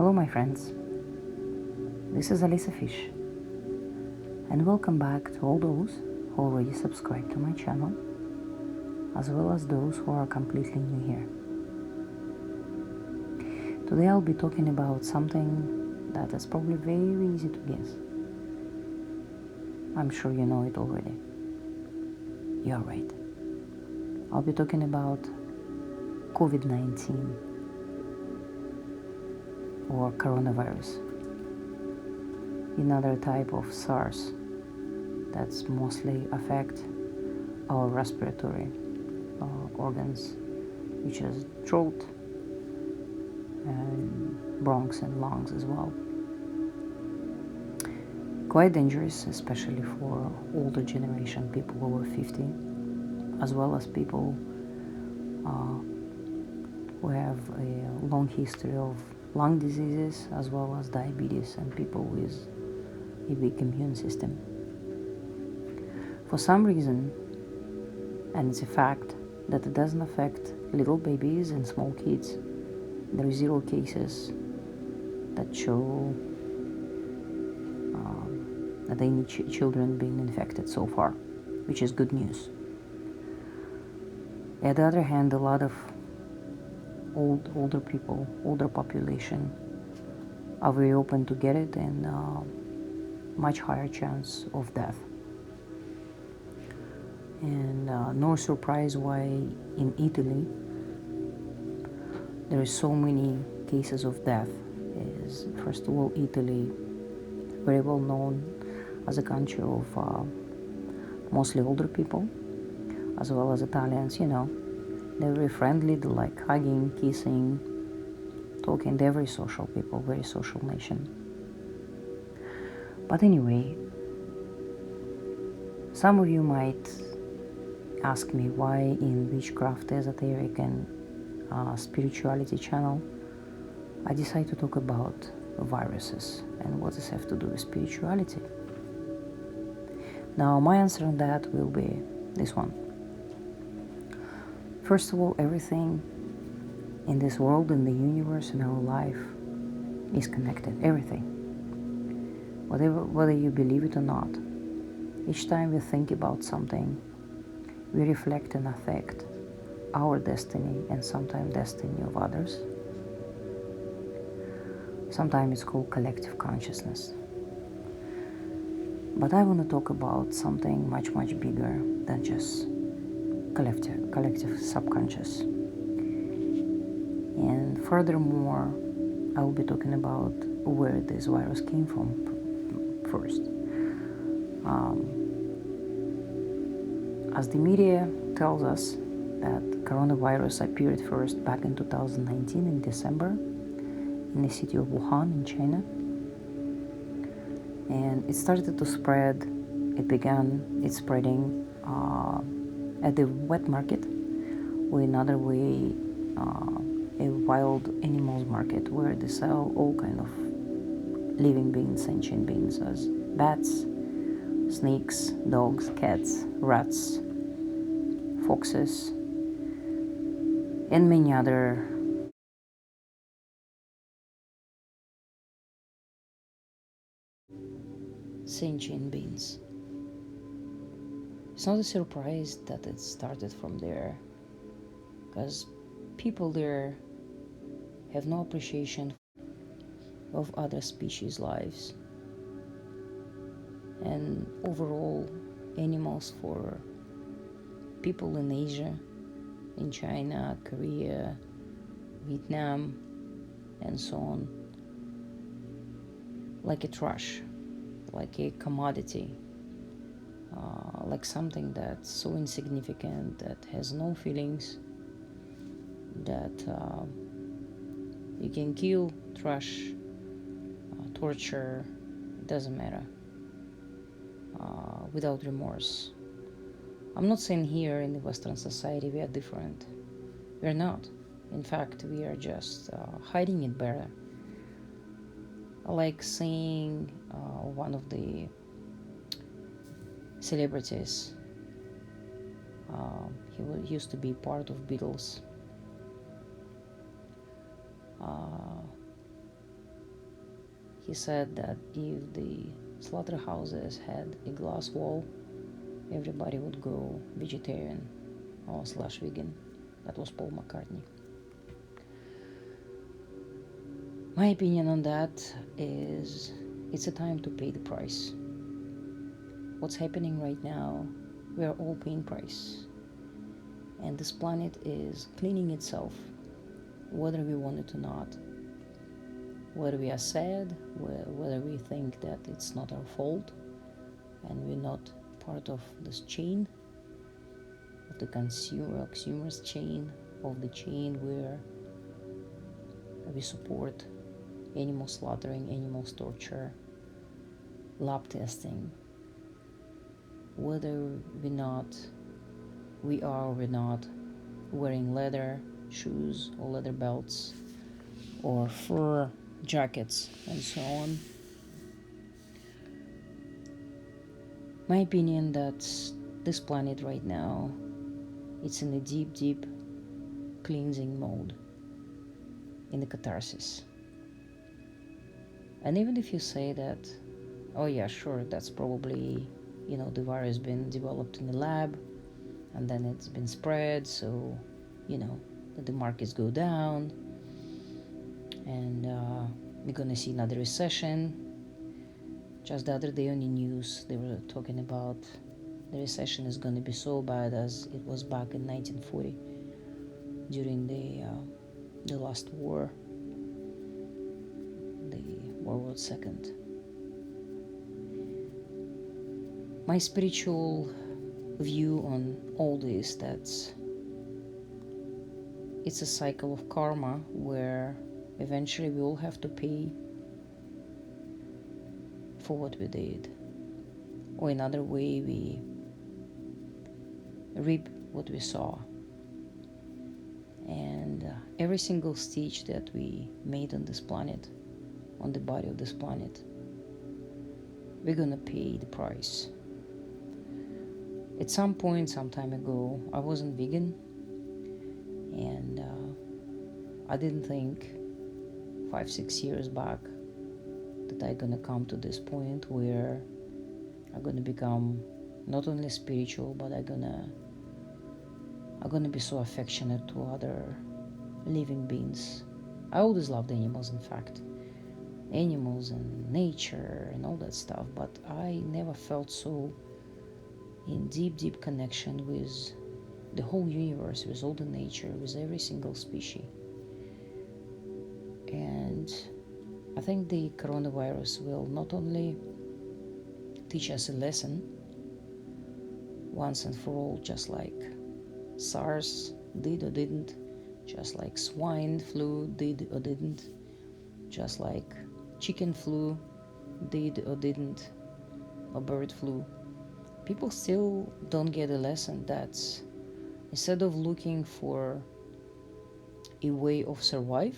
Hello, my friends. This is Alisa Fish, and welcome back to all those who already subscribed to my channel, as well as those who are completely new here. Today I'll be talking about something that is probably very easy to guess. I'm sure you know it already. You're right. I'll be talking about COVID-19 or coronavirus, another type of SARS that's mostly affect our respiratory organs, which is throat and bronchs and lungs as well. Quite dangerous, especially for older generation, people over 50, as well as people who have a long history of lung diseases, as well as diabetes, and people with a weak immune system. For some reason, and it's a fact, that it doesn't affect little babies and small kids. There are 0 cases that show that any children being infected so far, which is good news. On the other hand, a lot of older people, older population, are very open to get it, and much higher chance of death. And no surprise why in Italy there is so many cases of death. Is first of all, Italy, very well known as a country of mostly older people, as well as Italians. They're very friendly. They like hugging, kissing, talking. They're very social people, very social nation. But anyway, some of you might ask me why in Witchcraft Esoteric and Spirituality channel I decided to talk about viruses and what does have to do with spirituality. Now, my answer on that will be this one. First of all, everything in this world, in the universe, in our life is connected. Everything. Whether you believe it or not. Each time we think about something, we reflect and affect our destiny and sometimes destiny of others. Sometimes it's called collective consciousness. But I want to talk about something much, much bigger than just collective subconscious. And furthermore, I will be talking about where this virus came from first. As the media tells us that coronavirus appeared first back in 2019 in December in the city of Wuhan in China. And it started to spread. It began its spreading at the wet market, or another way, a wild animals market where they sell all kind of living beings, sentient beings, as bats, snakes, dogs, cats, rats, foxes, and many other sentient beings. It's not a surprise that it started from there, because people there have no appreciation of other species' lives, and overall animals for people in Asia, in China, Korea, Vietnam, and so on, like a trash, like a commodity, like something that's so insignificant, that has no feelings, that you can kill, trash, torture, doesn't matter, without remorse. I'm not saying here in the Western society we are different. We're not. In fact, we are just hiding it better. Like saying one of the celebrities, he used to be part of Beatles. He said that if the slaughterhouses had a glass wall, everybody would go vegetarian or slash vegan. That was Paul McCartney. My opinion on that is it's a time to pay the price. What's happening right now, we are all paying price. And this planet is cleaning itself, whether we want it or not. Whether we are sad, whether we think that it's not our fault and we're not part of this chain, of the consumer's chain, of the chain where we support animal slaughtering, animals torture, lab testing, whether we are or we're not wearing leather shoes or leather belts or fur jackets and so on. My opinion that this planet right now, it's in a deep cleansing mode, in the catharsis. And even if you say that, oh yeah, sure, that's probably, the virus been developed in the lab and then it's been spread, so, the markets go down and we're gonna see another recession. Just the other day on the news, they were talking about the recession is gonna be so bad as it was back in 1940 during the last war, the World War II. My spiritual view on all this, that's it's a cycle of karma where eventually we all have to pay for what we did, or another way we reap what we saw. And every single stitch that we made on this planet, on the body of this planet, we're gonna pay the price. At some point, some time ago, I wasn't vegan, and I didn't think 5-6 years back that I'm gonna come to this point where I'm gonna become not only spiritual, but I'm gonna be so affectionate to other living beings. I always loved animals, in fact, animals and nature and all that stuff, but I never felt so in deep connection with the whole universe, with all the nature, with every single species. And I think the coronavirus will not only teach us a lesson once and for all, just like SARS did or didn't, just like swine flu did or didn't, just like chicken flu did or didn't, or bird flu. People still don't get a lesson that instead of looking for a way of survive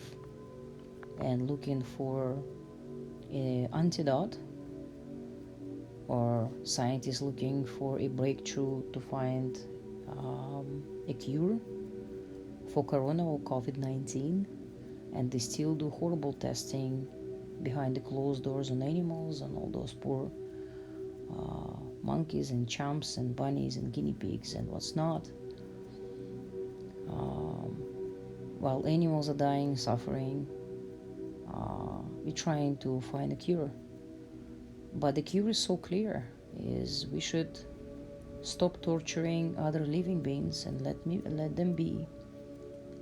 and looking for an antidote, or scientists looking for a breakthrough to find a cure for corona or COVID-19, and they still do horrible testing behind the closed doors on animals and all those poor monkeys and chimps and bunnies and guinea pigs and what's not. While animals are dying, suffering, we're trying to find a cure. But the cure is so clear, is we should stop torturing other living beings and let them be.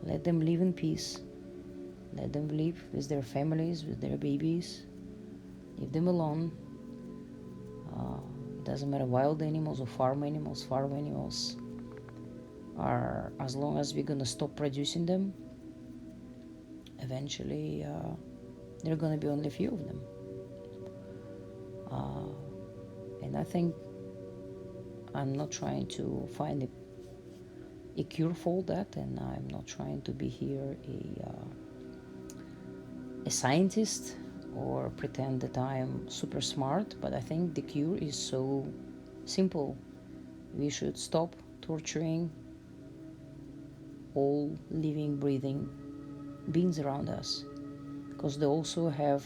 Let them live in peace. Let them live with their families, with their babies. Leave them alone. It doesn't matter, wild animals or farm animals. Farm animals are, as long as we're gonna stop producing them, eventually there are gonna be only a few of them. And I think I'm not trying to find a cure for that, and I'm not trying to be here a scientist or pretend that I'm super smart, but I think the cure is so simple. We should stop torturing all living, breathing beings around us, because they also have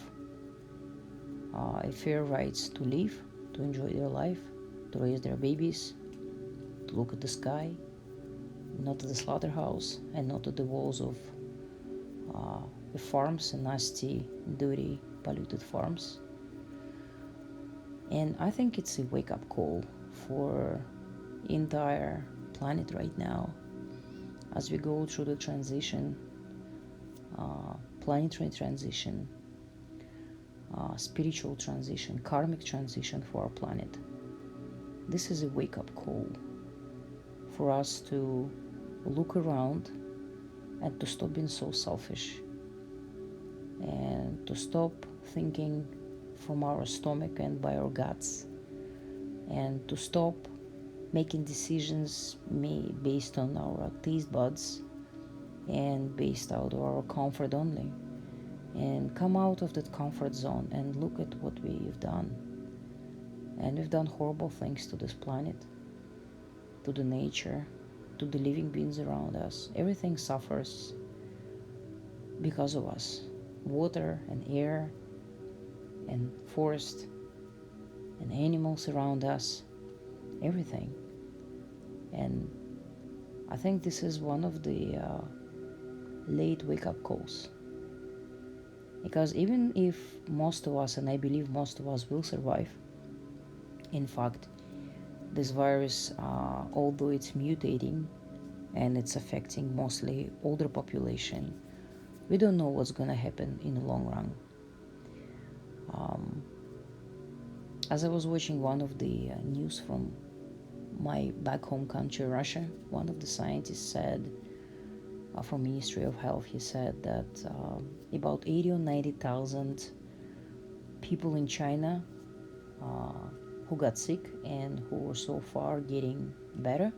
a fair rights to live, to enjoy their life, to raise their babies, to look at the sky, not at the slaughterhouse and not at the walls of the farms and nasty, dirty, polluted farms. And I think it's a wake-up call for entire planet right now as we go through the transition, planetary transition, spiritual transition, karmic transition for our planet. This is a wake-up call for us to look around and to stop being so selfish and to stop thinking from our stomach and by our guts, and to stop making decisions based on our taste buds and based out of our comfort only, and come out of that comfort zone and look at what we've done. And we've done horrible things to this planet, to the nature, to the living beings around us. Everything suffers because of us. Water and air and forest and animals around us, everything. And I think this is one of the late wake-up calls, because even if most of us, and I believe most of us, will survive, in fact, this virus, although it's mutating and it's affecting mostly older population, we don't know what's going to happen in the long run. As I was watching one of the news from my back home country, Russia, one of the scientists said, from Ministry of Health, he said that about 80 or 90,000 people in China who got sick and who were so far getting better,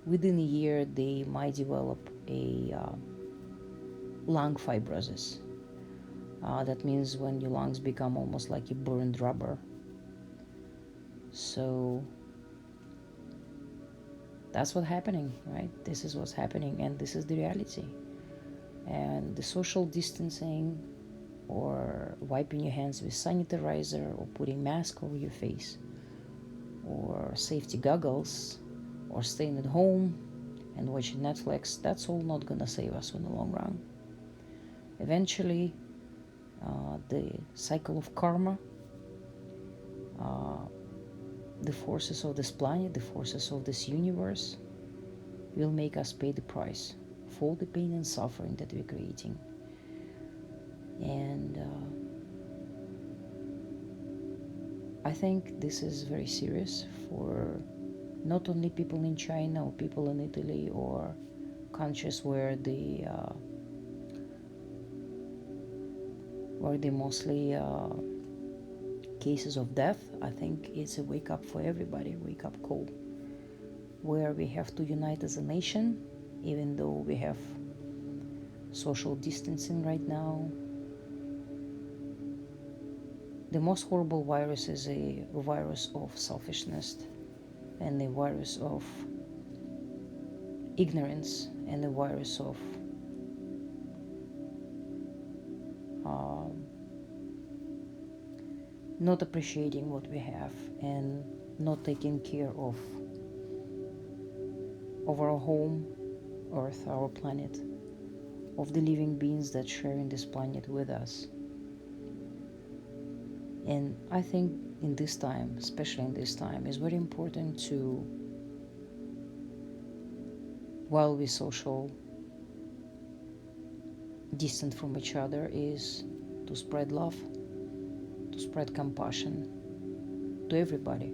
within a year they might develop a lung fibrosis. That means when your lungs become almost like a burned rubber. So that's what's happening, right? This is what's happening, and this is the reality. And the social distancing, or wiping your hands with sanitizer, or putting mask over your face, or safety goggles, or staying at home and watching Netflix, that's all not gonna save us in the long run. Eventually, the cycle of karma, the forces of this planet, the forces of this universe, will make us pay the price for all the pain and suffering that we're creating. And I think this is very serious for not only people in China or people in Italy or countries where the mostly cases of death. I think it's a wake up for everybody, wake up call, where we have to unite as a nation, even though we have social distancing right now. The most horrible virus is a virus of selfishness, and a virus of ignorance, and a virus of not appreciating what we have and not taking care of our home, Earth, our planet, of the living beings that share in this planet with us. And I think in this time, especially in this time, it's very important to, while we social distant from each other, is to spread love, to spread compassion to everybody,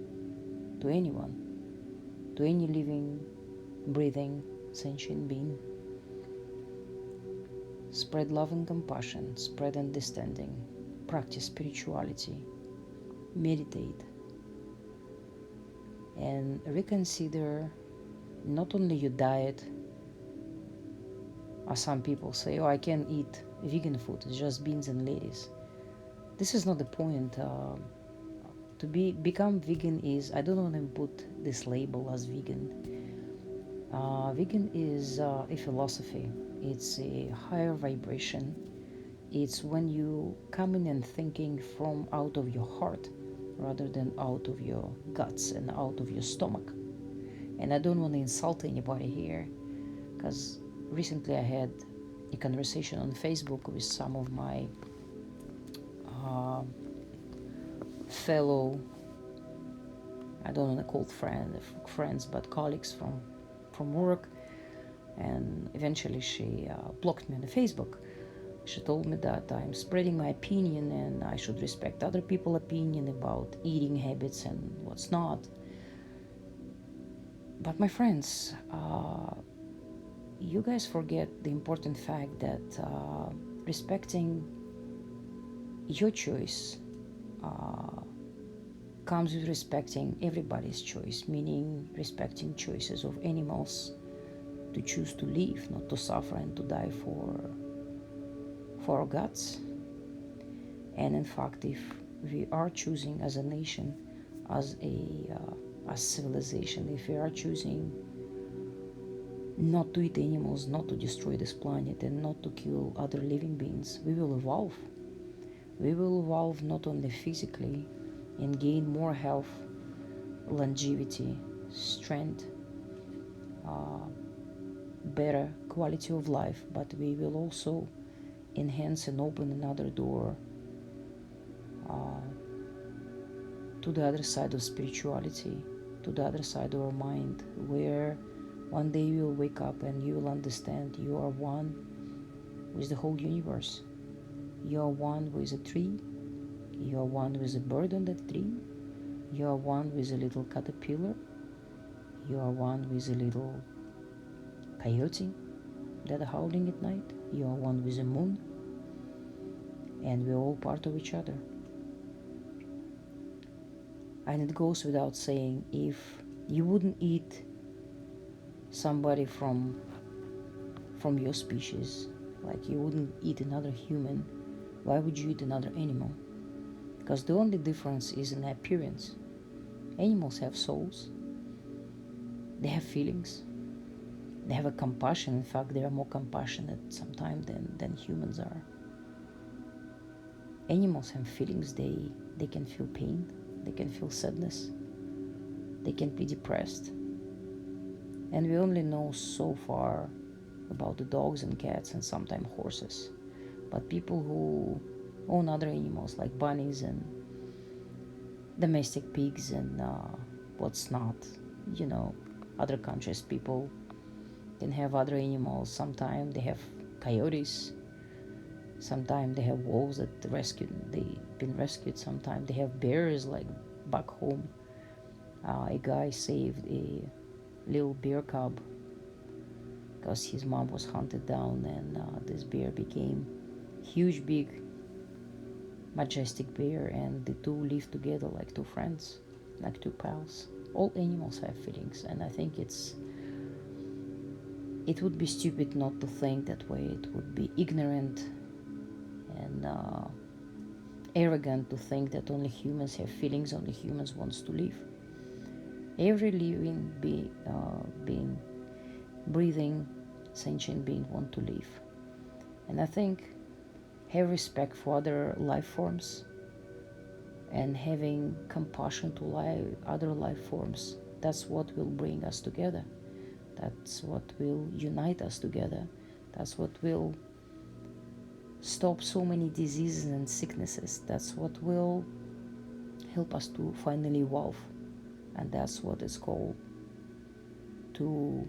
to anyone, to any living, breathing, sentient being. Spread love and compassion, spread understanding, practice spirituality, meditate, and reconsider not only your diet. As some people say, oh, I can't eat vegan food, it's just beans and lettuce. This is not the point. To become vegan is, I don't want to put this label as vegan. Vegan is a philosophy. It's a higher vibration. It's when you come in and thinking from out of your heart rather than out of your guts and out of your stomach. And I don't want to insult anybody here, because recently I had a conversation on Facebook with some of my fellow, I don't want to call friends, but colleagues from work, and eventually she blocked me on the Facebook. She told me that I'm spreading my opinion and I should respect other people's opinion about eating habits and what's not. But my friends, you guys forget the important fact that respecting your choice comes with respecting everybody's choice, meaning respecting choices of animals to choose to live, not to suffer and to die for our guts. And in fact, if we are choosing as a nation, as a civilization, if we are choosing not to eat animals, not to destroy this planet, and not to kill other living beings, we will evolve. We will evolve not only physically and gain more health, longevity, strength, better quality of life, but we will also enhance and open another door to the other side of spirituality, to the other side of our mind, where one day you will wake up and you will understand you are one with the whole universe. You are one with a tree, you are one with a bird on that tree, you are one with a little caterpillar, you are one with a little coyote that are howling at night, you are one with the moon, and we're all part of each other. And it goes without saying, if you wouldn't eat somebody from your species, like you wouldn't eat another human, why would you eat another animal? Because the only difference is in appearance. Animals have souls, they have feelings, they have a compassion. In fact, they are more compassionate sometimes than humans are. Animals have feelings. They can feel pain, they can feel sadness, they can be depressed. And we only know so far about the dogs and cats and sometimes horses. But people who own other animals like bunnies and domestic pigs and what's not, other countries, people can have other animals. Sometimes they have coyotes, sometimes they have wolves they've been rescued, sometimes they have bears, like back home. A guy saved a little bear cub because his mom was hunted down, and this bear became huge, big, majestic bear, and the two live together like two friends, like two pals. All animals have feelings, and I think it would be stupid not to think that way. It would be ignorant and arrogant to think that only humans have feelings, only humans wants to live. Every living being, breathing, sentient being want to live. And I think have respect for other life forms and having compassion to other life forms, that's what will bring us together. That's what will unite us together. That's what will stop so many diseases and sicknesses. That's what will help us to finally evolve. And that's what it's called to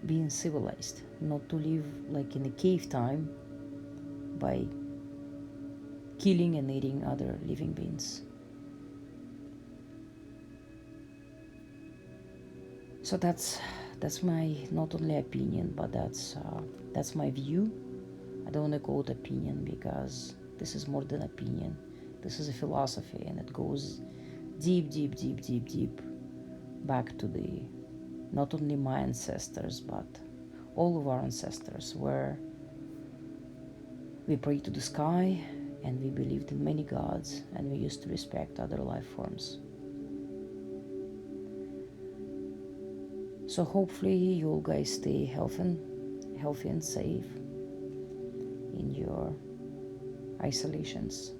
being civilized, not to live like in a cave time by killing and eating other living beings. So that's my not only opinion, but that's my view. I don't want to call it opinion because this is more than opinion. This is a philosophy, and it goes deep back to the not only my ancestors but all of our ancestors, where we pray to the sky and we believed in many gods and we used to respect other life forms. So hopefully you all guys stay healthy and safe your isolations.